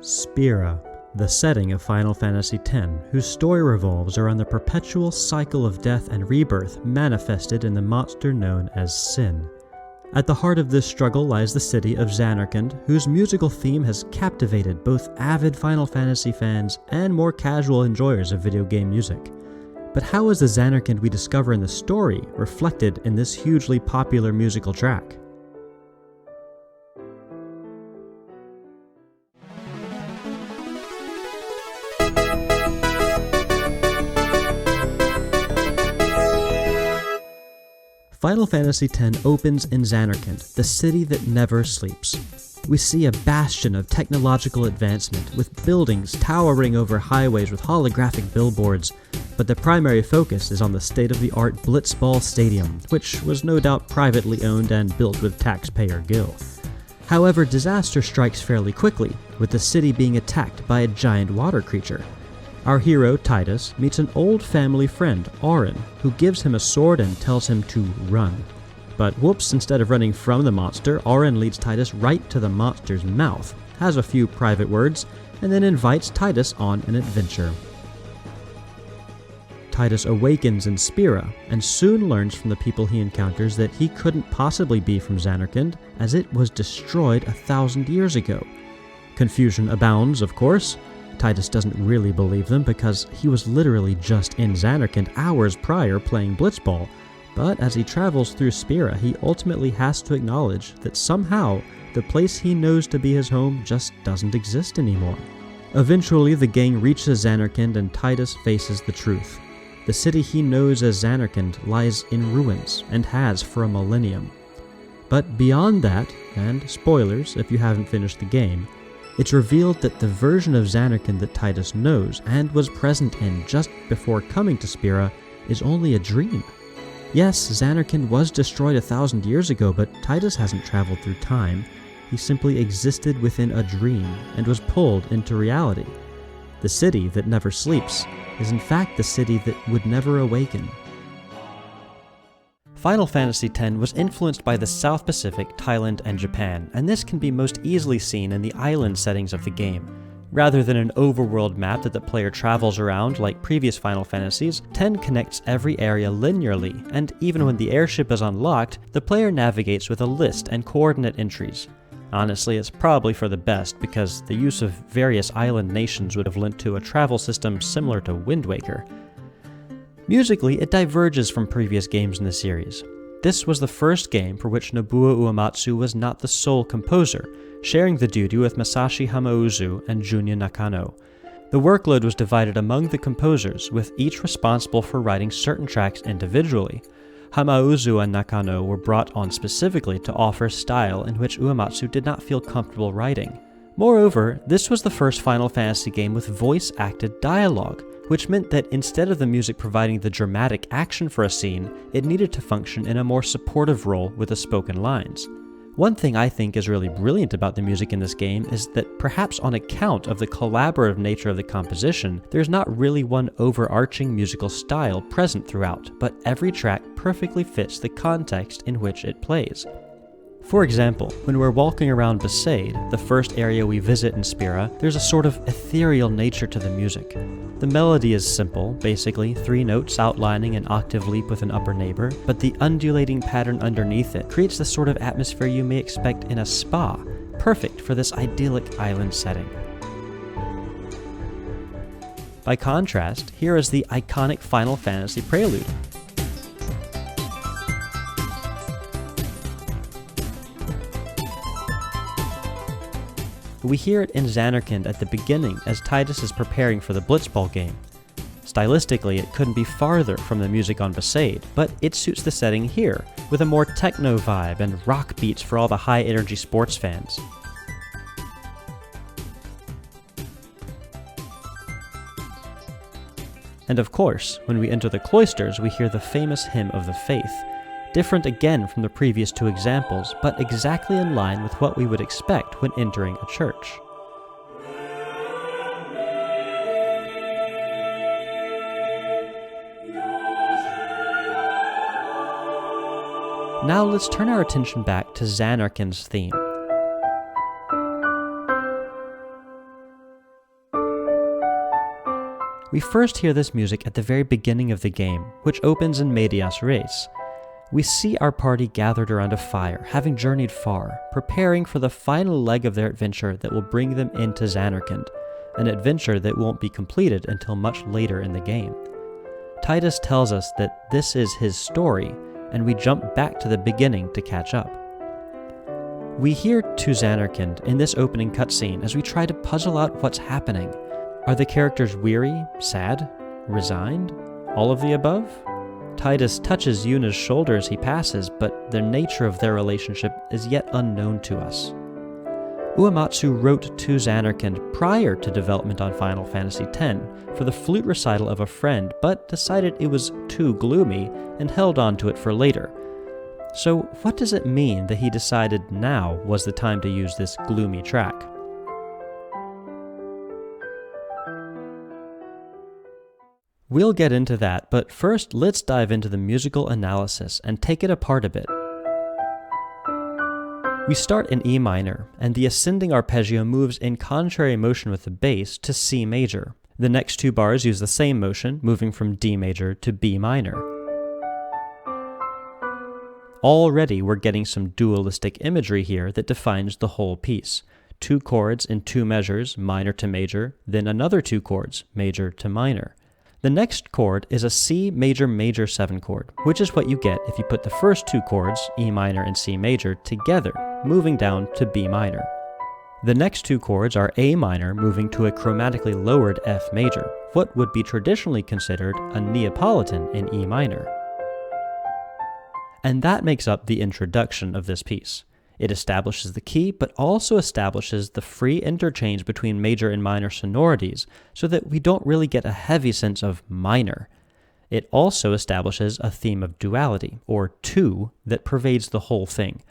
Spira, the setting of Final Fantasy X, whose story revolves around the perpetual cycle of death and rebirth manifested in the monster known as Sin. At the heart of this struggle lies the city of Zanarkand, whose musical theme has captivated both avid Final Fantasy fans and more casual enjoyers of video game music. But how is the Zanarkand we discover in the story reflected in this hugely popular musical track? Final Fantasy X opens in Zanarkand, the city that never sleeps. We see a bastion of technological advancement, with buildings towering over highways with holographic billboards, but the primary focus is on the state-of-the-art Blitzball Stadium, which was no doubt privately owned and built with taxpayer gil. However, disaster strikes fairly quickly, with the city being attacked by a giant water creature. Our hero, Tidus, meets an old family friend, Auron, who gives him a sword and tells him to run. But whoops, instead of running from the monster, Auron leads Tidus right to the monster's mouth, has a few private words, and then invites Tidus on an adventure. Tidus awakens in Spira, and soon learns from the people he encounters that he couldn't possibly be from Zanarkand, as it was destroyed 1,000 years ago. Confusion abounds, of course. Tidus doesn't really believe them because he was literally just in Zanarkand hours prior playing Blitzball, but as he travels through Spira, he ultimately has to acknowledge that somehow the place he knows to be his home just doesn't exist anymore. Eventually, the gang reaches Zanarkand and Tidus faces the truth. The city he knows as Zanarkand lies in ruins and has for a millennium. But beyond that, and spoilers if you haven't finished the game, it's revealed that the version of Zanarkand that Tidus knows and was present in just before coming to Spira is only a dream. Yes, Zanarkand was destroyed 1,000 years ago, but Tidus hasn't traveled through time. He simply existed within a dream and was pulled into reality. The city that never sleeps is in fact the city that would never awaken. Final Fantasy X was influenced by the South Pacific, Thailand, and Japan, and this can be most easily seen in the island settings of the game. Rather than an overworld map that the player travels around like previous Final Fantasies, X connects every area linearly, and even when the airship is unlocked, the player navigates with a list and coordinate entries. Honestly, it's probably for the best, because the use of various island nations would have lent to a travel system similar to Wind Waker. Musically, it diverges from previous games in the series. This was the first game for which Nobuo Uematsu was not the sole composer, sharing the duty with Masashi Hamauzu and Junya Nakano. The workload was divided among the composers, with each responsible for writing certain tracks individually. Hamauzu and Nakano were brought on specifically to offer style in which Uematsu did not feel comfortable writing. Moreover, this was the first Final Fantasy game with voice-acted dialogue, which meant that instead of the music providing the dramatic action for a scene, it needed to function in a more supportive role with the spoken lines. One thing I think is really brilliant about the music in this game is that perhaps on account of the collaborative nature of the composition, there's not really one overarching musical style present throughout, but every track perfectly fits the context in which it plays. For example, when we're walking around Besaid, the first area we visit in Spira, there's a sort of ethereal nature to the music. The melody is simple, basically 3 notes outlining an octave leap with an upper neighbor, but the undulating pattern underneath it creates the sort of atmosphere you may expect in a spa, perfect for this idyllic island setting. By contrast, here is the iconic Final Fantasy prelude. We hear it in Zanarkand at the beginning as Tidus is preparing for the Blitzball game. Stylistically, it couldn't be farther from the music on Besaid, but it suits the setting here, with a more techno vibe and rock beats for all the high-energy sports fans. And of course, when we enter the cloisters, we hear the famous Hymn of the Faith. Different again from the previous 2 examples, but exactly in line with what we would expect when entering a church. Now let's turn our attention back to Zanarkand's theme. We first hear this music at the very beginning of the game, which opens in Medias Res. We see our party gathered around a fire, having journeyed far, preparing for the final leg of their adventure that will bring them into Zanarkand, an adventure that won't be completed until much later in the game. Titus tells us that this is his story, and we jump back to the beginning to catch up. We hear To Zanarkand in this opening cutscene as we try to puzzle out what's happening. Are the characters weary, sad, resigned, all of the above? Titus touches Yuna's shoulder as he passes, but the nature of their relationship is yet unknown to us. Uematsu wrote To Zanarkand prior to development on Final Fantasy X for the flute recital of a friend, but decided it was too gloomy and held on to it for later. So what does it mean that he decided now was the time to use this gloomy track? We'll get into that, but first let's dive into the musical analysis and take it apart a bit. We start in E minor, and the ascending arpeggio moves in contrary motion with the bass to C major. The next two bars use the same motion, moving from D major to B minor. Already we're getting some dualistic imagery here that defines the whole piece. Two chords in two measures, minor to major, then another two chords, major to minor. The next chord is a C major major 7 chord, which is what you get if you put the first two chords, E minor and C major, together, moving down to B minor. The next two chords are A minor moving to a chromatically lowered F major, what would be traditionally considered a Neapolitan in E minor. And that makes up the introduction of this piece. It establishes the key, but also establishes the free interchange between major and minor sonorities, so that we don't really get a heavy sense of minor. It also establishes a theme of duality, or two, that pervades the whole thing.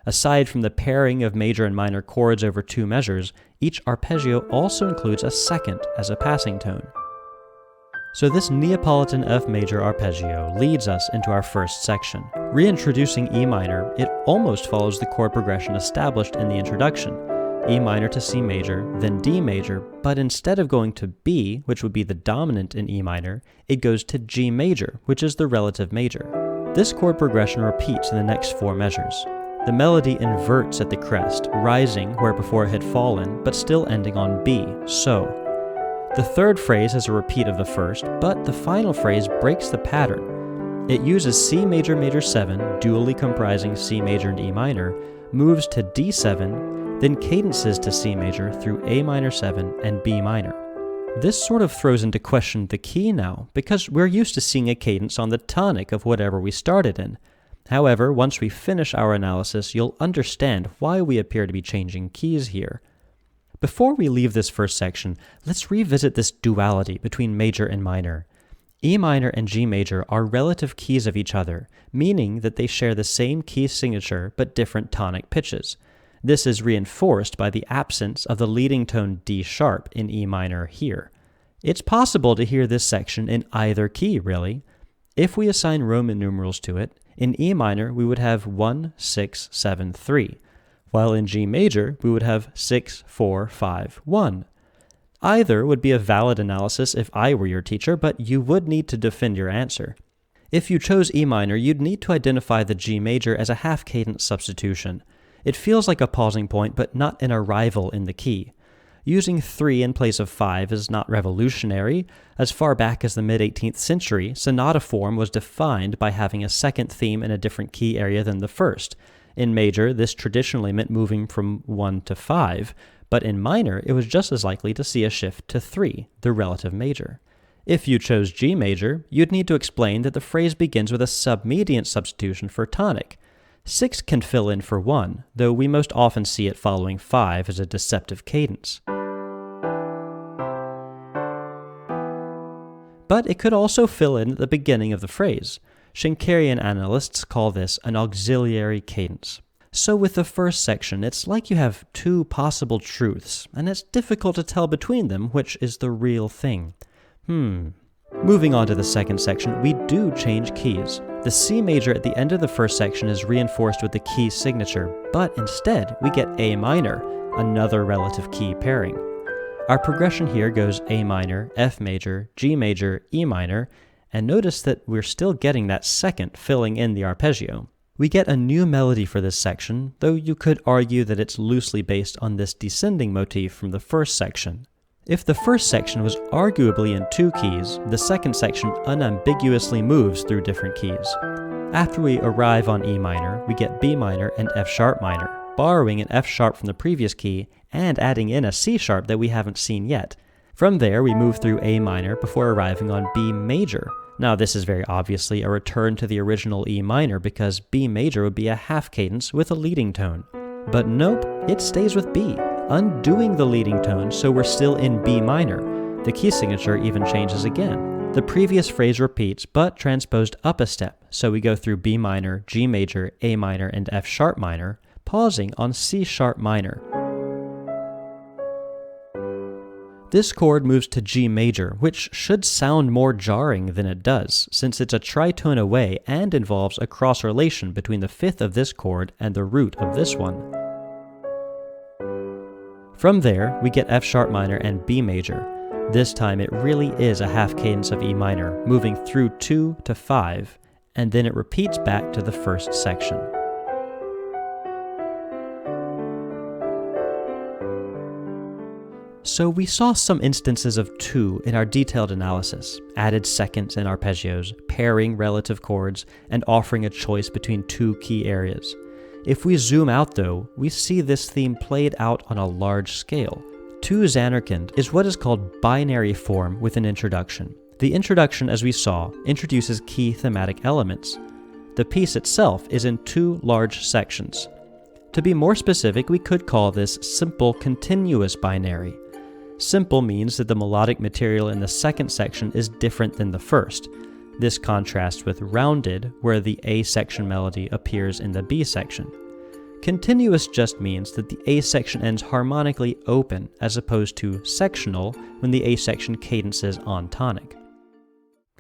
Aside from the pairing of major and minor chords over two measures, each arpeggio also includes a second as a passing tone. So this Neapolitan F major arpeggio leads us into our first section. Reintroducing E minor, it almost follows the chord progression established in the introduction. E minor to C major, then D major, but instead of going to B, which would be the dominant in E minor, it goes to G major, which is the relative major. This chord progression repeats in the next four measures. The melody inverts at the crest, rising where before it had fallen, but still ending on B, so. The third phrase is a repeat of the first, but the final phrase breaks the pattern. It uses C major major 7, dually comprising C major and E minor, moves to D7, then cadences to C major through A minor 7 and B minor. This sort of throws into question the key now, because we're used to seeing a cadence on the tonic of whatever we started in. However, once we finish our analysis, you'll understand why we appear to be changing keys here. Before we leave this first section, let's revisit this duality between major and minor. E minor and G major are relative keys of each other, meaning that they share the same key signature but different tonic pitches. This is reinforced by the absence of the leading tone D sharp in E minor here. It's possible to hear this section in either key, really. If we assign Roman numerals to it, in E minor we would have 1, 6, 7, 3. While in G major, we would have 6, 4, 5, 1. Either would be a valid analysis if I were your teacher, but you would need to defend your answer. If you chose E minor, you'd need to identify the G major as a half-cadence substitution. It feels like a pausing point, but not an arrival in the key. Using 3 in place of 5 is not revolutionary. As far back as the mid-18th century, sonata form was defined by having a second theme in a different key area than the first. In major, this traditionally meant moving from 1 to 5, but in minor, it was just as likely to see a shift to 3, the relative major. If you chose G major, you'd need to explain that the phrase begins with a submediant substitution for tonic. 6 can fill in for 1, though we most often see it following 5 as a deceptive cadence. But it could also fill in at the beginning of the phrase. Schenkerian analysts call this an auxiliary cadence. So with the first section, it's like you have two possible truths, and it's difficult to tell between them which is the real thing. Moving on to the second section, we do change keys. The C major at the end of the first section is reinforced with the key signature, but instead we get A minor, another relative key pairing. Our progression here goes A minor, F major, G major, E minor, and notice that we're still getting that second filling in the arpeggio. We get a new melody for this section, though you could argue that it's loosely based on this descending motif from the first section. If the first section was arguably in 2 keys, the second section unambiguously moves through different keys. After we arrive on E minor, we get B minor and F sharp minor, borrowing an F sharp from the previous key and adding in a C sharp that we haven't seen yet. From there, we move through A minor before arriving on B major. Now, this is very obviously a return to the original E minor because B major would be a half cadence with a leading tone. But nope, it stays with B, undoing the leading tone, so we're still in B minor. The key signature even changes again. The previous phrase repeats, but transposed up a step, so we go through B minor, G major, A minor, and F sharp minor, pausing on C sharp minor. This chord moves to G major, which should sound more jarring than it does, since it's a tritone away and involves a cross relation between the fifth of this chord and the root of this one. From there, we get F sharp minor and B major. This time it really is a half cadence of E minor, moving through 2 to 5, and then it repeats back to the first section. So we saw some instances of 2 in our detailed analysis, added seconds and arpeggios, pairing relative chords, and offering a choice between 2 key areas. If we zoom out though, we see this theme played out on a large scale. 2 Zanarkand is what is called binary form with an introduction. The introduction, as we saw, introduces key thematic elements. The piece itself is in 2 large sections. To be more specific, we could call this simple continuous binary. Simple means that the melodic material in the second section is different than the first. This contrasts with rounded, where the A section melody appears in the B section. Continuous just means that the A section ends harmonically open, as opposed to sectional when the A section cadences on tonic.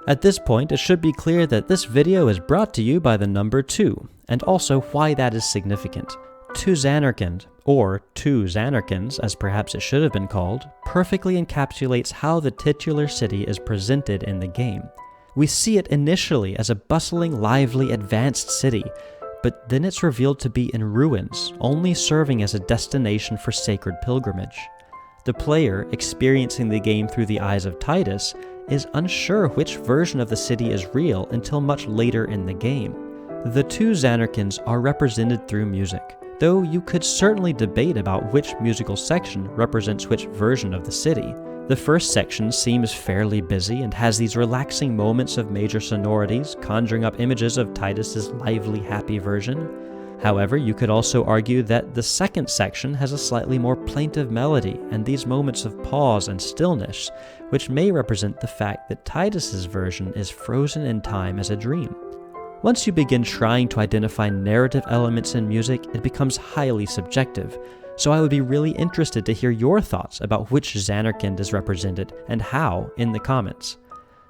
At this point, it should be clear that this video is brought to you by the number 2, and also why that is significant. 2 Zanarkand, or 2 Zanarkands as perhaps it should have been called, perfectly encapsulates how the titular city is presented in the game. We see it initially as a bustling, lively, advanced city, but then it's revealed to be in ruins, only serving as a destination for sacred pilgrimage. The player, experiencing the game through the eyes of Titus, is unsure which version of the city is real until much later in the game. The 2 Zanarkands are represented through music, though you could certainly debate about which musical section represents which version of the city. The first section seems fairly busy and has these relaxing moments of major sonorities, conjuring up images of Titus's lively, happy version. However, you could also argue that the second section has a slightly more plaintive melody and these moments of pause and stillness, which may represent the fact that Titus's version is frozen in time as a dream. Once you begin trying to identify narrative elements in music, it becomes highly subjective, so I would be really interested to hear your thoughts about which Zanarkand is represented and how in the comments.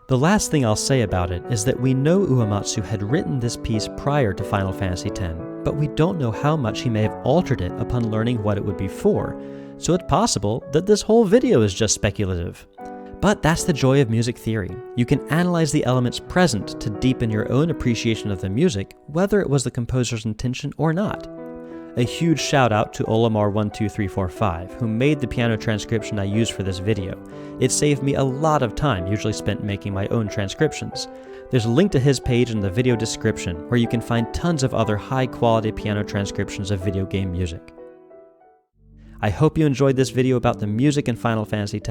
The last thing I'll say about it is that we know Uematsu had written this piece prior to Final Fantasy X, but we don't know how much he may have altered it upon learning what it would be for, so it's possible that this whole video is just speculative. But that's the joy of music theory. You can analyze the elements present to deepen your own appreciation of the music, whether it was the composer's intention or not. A huge shout out to Olimar12345, who made the piano transcription I used for this video. It saved me a lot of time usually spent making my own transcriptions. There's a link to his page in the video description, where you can find tons of other high-quality piano transcriptions of video game music. I hope you enjoyed this video about the music in Final Fantasy X,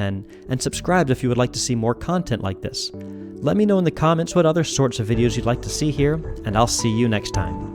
and subscribe if you would like to see more content like this. Let me know in the comments what other sorts of videos you'd like to see here, and I'll see you next time.